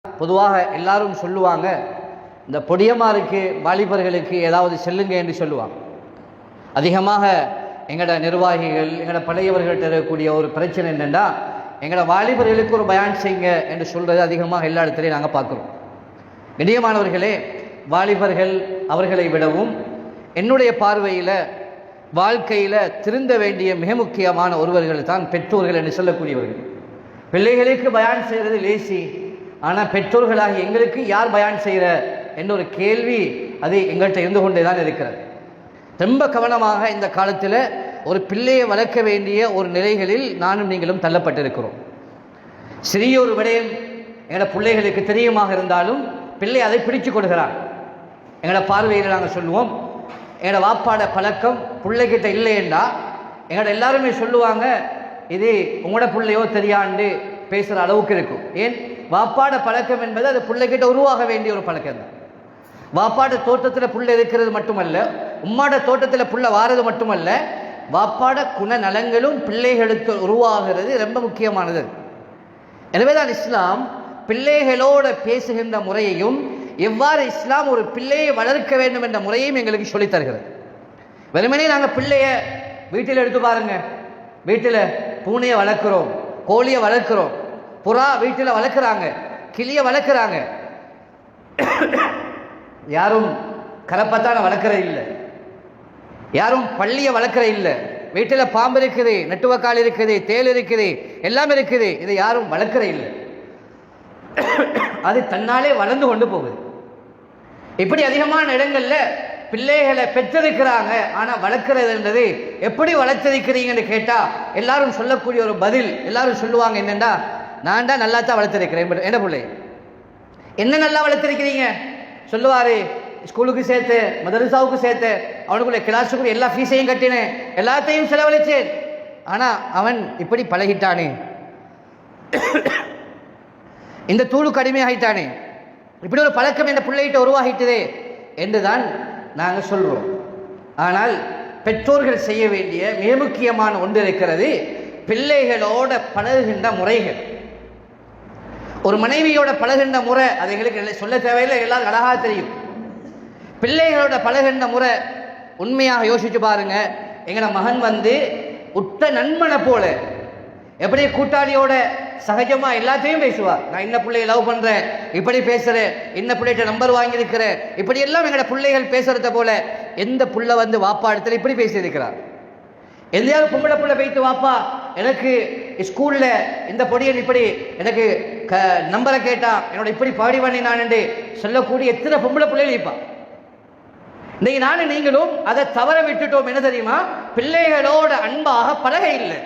பொதுவாக எல்லாரும் சொல்லுவாங்க, இந்த பொடியமாருக்கு வாலிபர்களுக்கு ஏதாவது செல்லுங்க என்று சொல்லுவாங்க. அதிகமாக எங்களோட நிர்வாகிகள் எங்களோட பழையவர்கள்ட்ட இருக்கக்கூடிய ஒரு பிரச்சனை என்னென்னா, எங்களோட வாலிபர்களுக்கு ஒரு பயான் செய்யுங்க என்று சொல்கிறது அதிகமாக எல்லா இடத்துலையும் நாங்கள் பார்க்குறோம். கண்ணியமானவர்களே, வாலிபர்கள் அவர்களை விடவும் என்னுடைய பார்வையில் வாழ்க்கையில் திருந்த வேண்டிய மிக முக்கியமான ஒருவர்கள் தான் பெற்றோர்கள் என்று சொல்லக்கூடியவர்கள். பிள்ளைகளுக்கு பயான் செய்கிறது லேசி, ஆனால் பெற்றோர்களாகி எங்களுக்கு யார் பயான் செய்கிற என்ற ஒரு கேள்வி அது எங்கள்கிட்ட இருந்து கொண்டே தான் இருக்கிறது. ரொம்ப கவனமாக இந்த காலத்தில் ஒரு பிள்ளையை வளர்க்க வேண்டிய ஒரு நிலைகளில் நானும் நீங்களும் தள்ளப்பட்டிருக்கிறோம். சிறிய ஒரு விடயம் எங்களோட பிள்ளைகளுக்கு தெரியுமாக இருந்தாலும் பிள்ளை அதை பிடிச்சு கொடுக்கிறான். எங்களோட பார்வையில் நாங்கள் சொல்லுவோம், எங்களோட வாப்பாட பழக்கம் பிள்ளைகிட்ட இல்லைன்னா எங்களோட எல்லாருமே சொல்லுவாங்க, இது உங்களோட பிள்ளையோ தெரியாண்டு பேசுகிற அளவுக்கு இருக்கும். ஏன், வாப்பாட பழக்கம் என்பது அது பிள்ளைகிட்ட உருவாக வேண்டிய ஒரு பழக்கம் தான். வாப்பாட தோட்டத்தில் புள்ள இருக்கிறது மட்டுமல்ல, உம்மாட தோட்டத்தில் புள்ள வாரது மட்டுமல்ல, வாப்பாட குணநலங்களும் பிள்ளைகளுக்கு உருவாகிறது ரொம்ப முக்கியமானது. எனவேதான் இஸ்லாம் பிள்ளைகளோட பேசுகின்ற முறையையும் எவ்வாறு இஸ்லாம் ஒரு பிள்ளையை வளர்க்க வேண்டும் என்ற முறையையும் எங்களுக்கு சொல்லித் தருகிறது. வெறுமனே நாங்கள் பிள்ளைய வீட்டில் எடுத்து பாருங்க, வீட்டில் பூனையை வளர்க்குறோம், கோழியை வளர்க்குறோம், புறா வீட்டில் வளர்க்குறாங்க, கிளியை வளர்க்குறாங்க. யாரும் கரப்பத்தான வளர்க்குற இல்லை, யாரும் பள்ளியை வளர்க்குற இல்லை. வீட்டில் பாம்பு இருக்குது, நெட்டுவக்கால் இருக்குது, தேல் இருக்குது, எல்லாம் இருக்குது. இதை யாரும் வளர்க்குற இல்லை. அது தன்னாலே வளர்ந்து கொண்டு போகுது. இப்படி அதிகமான இடங்கள்ல பிள்ளைகளை பெற்றிருக்கிறாங்க, ஆனால் வளர்க்குறதுன்றது எப்படி வளர்த்திருக்கிறீங்கன்னு கேட்டால் எல்லாரும் சொல்லக்கூடிய ஒரு பதில், எல்லாரும் சொல்லுவாங்க என்னென்னா, நான் தான் நல்லா தான் வளர்த்திருக்கிறேன். என்ன பிள்ளை என்ன நல்லா வளர்த்திருக்கிறீங்க சொல்லுவார், ஸ்கூலுக்கு சேர்த்து, மதரசாவுக்கு சேர்த்து, அவனுக்குள்ள கிளாஸுக்குள்ள எல்லா ஃபீஸையும் கட்டினேன், எல்லாத்தையும் செலவழிச்சேன், ஆனால் அவன் இப்படி பழகிட்டானே, இந்த தூளுக்கு அடிமையாகிட்டானே, இப்படி ஒரு பழக்கம் என்ற பிள்ளைகிட்ட உருவாகிட்டதே என்றுதான் நாங்கள் சொல்கிறோம். ஆனால் பெற்றோர்கள் செய்ய வேண்டிய மிக முக்கியமான ஒன்று இருக்கிறது, பிள்ளைகளோட பழகுகின்ற முறைகள். ஒரு மனைவியோட பழகுகின்ற முறை அது எங்களுக்கு சொல்ல தேவையில்லை, எல்லாரும் அழகாக தெரியும். பிள்ளைகளோட பழகுகின்ற முறை உண்மையாக யோசிச்சு பாருங்க. எங்களோட மகன் உட்ட நண்பனை போல எப்படி கூட்டாளியோட சகஜமா எல்லாத்தையும் பேசுவார். நான் இன்ன பிள்ளையை லவ் பண்றேன், இப்படி பேசுறேன், இன்ன பிள்ளைகிட்ட நம்பர் வாங்கியிருக்கிறேன், இப்படி எல்லாம் எங்களோட பிள்ளைகள் பேசுறத போல எந்த புள்ள வாப்பா இடத்துல இப்படி பேசியிருக்கிறார். எந்தையாவது பொம்பளை புள்ள பேய்த்து, வாப்பா எனக்கு ஸ்கூல்ல இந்த பொடியன் இப்படி எனக்கு நம்பரை கேட்டா என்னோட இப்படி பாடி பண்ணி நான் என்று சொல்லக்கூடிய எத்தனை பொம்பளை பிள்ளைகள் இருப்பா. இன்னைக்கு நானும் நீங்களும் அதை தவற விட்டுட்டோம். என்ன தெரியுமா, பிள்ளைகளோட அன்பாக பழக இல்லை,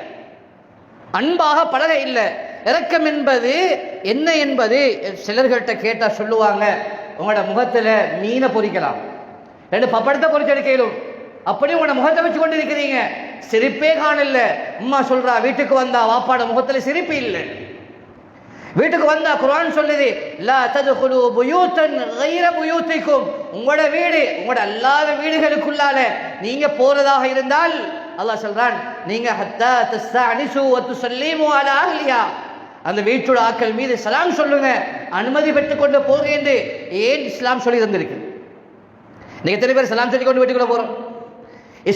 அன்பாக பழக இல்லை. இரக்கம் என்பது என்ன என்பது சிலர்கிட்ட கேட்டா சொல்லுவாங்க, உங்களோட முகத்துல மீனை பொறிக்கலாம், 2 பப்படத்தை பொறிச்சு எடுக்கலும், அப்படி உங்களோட முகத்தை வச்சு கொண்டு இருக்கிறீங்க, சிரிப்பே காணல. அம்மா சொல்றா, வீட்டுக்கு வந்தா வாப்பாட முகத்துல சிரிப்பு இல்லை. வீட்டுக்கு வந்தா குர்ஆன் சொல்லுது, லா தத்குலு புயூதன் கைர புயூதிக்கும், உங்களோட வீடு உங்களோட அல்லாத வீடுகளுக்குள்ளால நீங்க போறதாக இருந்தால் அல்லாஹ் சொல்றான், நீங்க ஹத்தா தஸ்தஅனிசு வ துஸல்லிமு அலா அஹ்லிஹா, அந்த வீட்டோட ஆட்கள் மீது சலாம் சொல்லுங்க, அனுமதி பெற்றுக் கொண்டு போங்க என்று ஏன் இஸ்லாம் சொல்லி தந்திருக்கு. நீங்க எத்தனை பேர் சலாம் சொல்லி கொண்டு வீட்டுக்குள்ள போறோம்?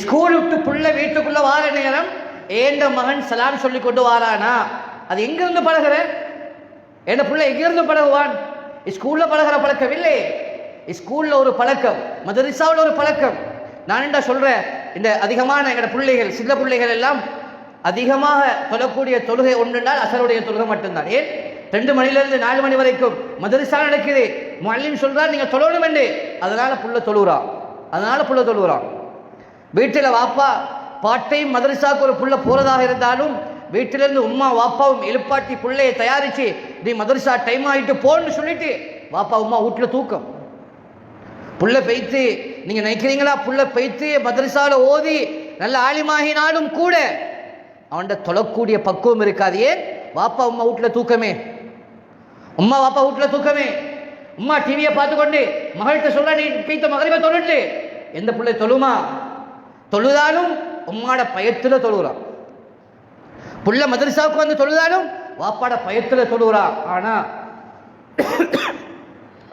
ஸ்கூல் விட்டு புள்ள வீட்டுக்குள்ள வார நேரம் ஏண்ட மகன் சலாம் சொல்லி கொண்டு வாரானா, அது எங்கிருந்து பழகுற? என்ன புள்ள எங்கிருந்து பழகுவான்? ஸ்கூல்ல பழகிற பழக்கம் இல்லை, ஸ்கூல்ல ஒரு பழக்கம், மதரசாவில் ஒரு பழக்கம். நான் என்ன சொல்றேன், இந்த அதிகமான எங்களோட பிள்ளைகள், சின்ன பிள்ளைகள் எல்லாம் அதிகமாக தொழக்கூடிய தொழுகை ஒன்றுனால் அசருடைய தொழுகை மட்டும்தான். ஏன், 2 மணிலிருந்து 4 மணி வரைக்கும் மதரசா நடக்குது, முஅல்லிம் சொல்றார் நீங்க தொழணும் என்று, அதனால புள்ள தொழுகிறான். வீட்டில் வாப்பா பாட்டையும் மதரசாவுக்கு ஒரு புள்ள போறதாக இருந்தாலும் வீட்டிலிருந்து உம்மா வாப்பாவும் எழுப்பாட்டி பிள்ளையை தயாரிச்சு, நீ மதரசா டைம் ஆகிட்டு போன்னு சொல்லிட்டு வாப்பா உம்மா வீட்டில் தூக்கம். புள்ள பெய்த்து நீங்க நினைக்கிறீங்களா, புள்ள பெய்த்து மதரசாவில் ஓதி நல்ல ஆலிமாகினாலும் கூட அவன்கிட்ட தொழக்கூடிய பக்குவம் இருக்காது. ஏன், வாப்பா உம்மா வீட்டில் தூக்கமே, உம்மா வாப்பா வீட்டில் தூக்கமே. உம்மா டிவியை பார்த்துக்கொண்டு மகள்கிட்ட சொல்ற, நீ பெய்த்த மகரிபை தொழுட்டு, எந்த பிள்ளை தொழுமா? தொழுதாலும் உம்மாட பயத்துல தொழுகிறான். புள்ள மதரசாவுக்கு தொழுதாலும் வாப்பாட பயத்துல தொழுகிறான். ஆனா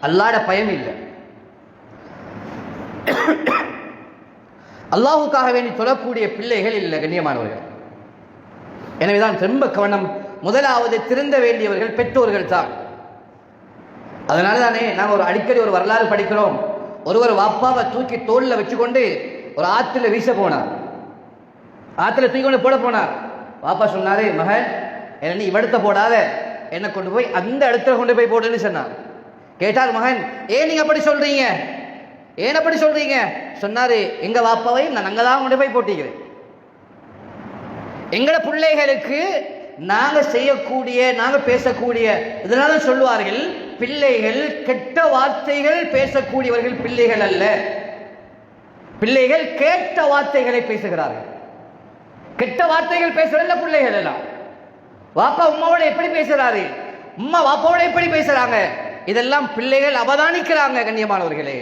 அல்லாஹ்ட பயம் இல்லை. அல்லாஹ்வுக்காக வேண்டி தொழக்கூடிய பிள்ளைகள் இல்லை கண்ணியமானவர்கள். எனவேதான் ரொம்ப கவனம். முதலாவது திருந்த வேண்டியவர்கள் பெற்றோர்கள் தான். அதனால தானே நாங்கள் அடிக்கடி ஒரு வரலாறு படிக்கிறோம். ஒருவர் வாப்பாவை தூக்கி தோல்ல வச்சுக்கொண்டு ஒரு ஆற்றுல வீச போனார். ஆற்றுல தூக்கி கொண்டு போட போனார். வாப்பா சொன்னாரு, மகன் என்ன நீ இவடத்த போடாத, என்னை கொண்டு போய் அந்த இடத்துல கொண்டு போய் போடுன்னு சொன்னார். கேட்டார் மகன், ஏன் நீங்க அப்படி சொல்றீங்க, ஏன் அப்படி சொல்றீங்க? சொன்னாரு, எங்க வாப்பாவையும் நான் அங்கதான் கொண்டு போய் போட்டிக்கிறேன். எங்கட பிள்ளைகளுக்கு நாங்க செய்யக்கூடிய நாங்க பேசக்கூடிய இதனால சொல்லுவார்கள், பிள்ளைகள் கெட்ட வார்த்தைகள் பேசக்கூடியவர்கள் பிள்ளைகள் அல்ல, பிள்ளைகள் கேட்ட வார்த்தைகளை பேசுகிறார்கள். கெட்ட வார்த்தைகள் பேசுறதுல பிள்ளைகள் எல்லாம். வாப்பா உம்மாவோட எப்படி பேசுறாரு, உம்மா வாப்பாவோட எப்படி பேசுறாங்க, இதெல்லாம் பிள்ளைகள் அவதானிக்கிறாங்க கண்ணியமானவர்களே.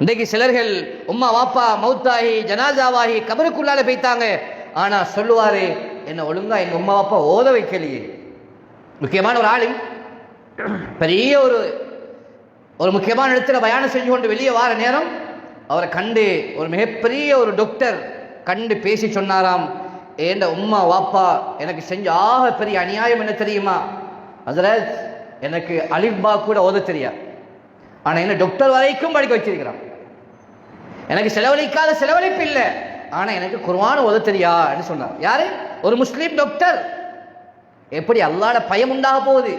இன்றைக்கு சிலர்கள் உம்மா வாப்பா மௌத்தாகி ஜனாசாவாகி கபருக்குள்ளால போய்த்தாங்க. ஆனா சொல்லுவாரு, என்ன ஒழுங்கா எங்க உம்மா வாப்பா ஓத வைக்கலையே. முக்கியமான ஒரு ஆளு பெரிய ஒரு முக்கியமான இடத்துல பயானம் செஞ்சு கொண்டு வெளியே வார நேரம் அவரை கண்டு ஒரு மிகப்பெரிய ஒரு டாக்டர் கண்டு பேசி சொன்னாராம், ஏண்ட உம்மா வாப்பா எனக்கு செஞ்ச ஆக பெரிய அநியாயம் என்ன தெரியுமா, ஹஜ்ரத் எனக்கு அலிஃபா கூட ஓத தெரியாது, ஆனா என்ன டாக்டர் வரைக்கும் படிக்க வச்சிருக்கிறான். எனக்கு செலவழிப்பு இல்லை, ஆனா எனக்கு குர்ஆன் ஓத தெரியான்னு சொன்னார். யாரு? ஒரு முஸ்லீம் டாக்டர். எப்படி அல்லாஹ்வுடைய பயம் உண்டாக போகுது.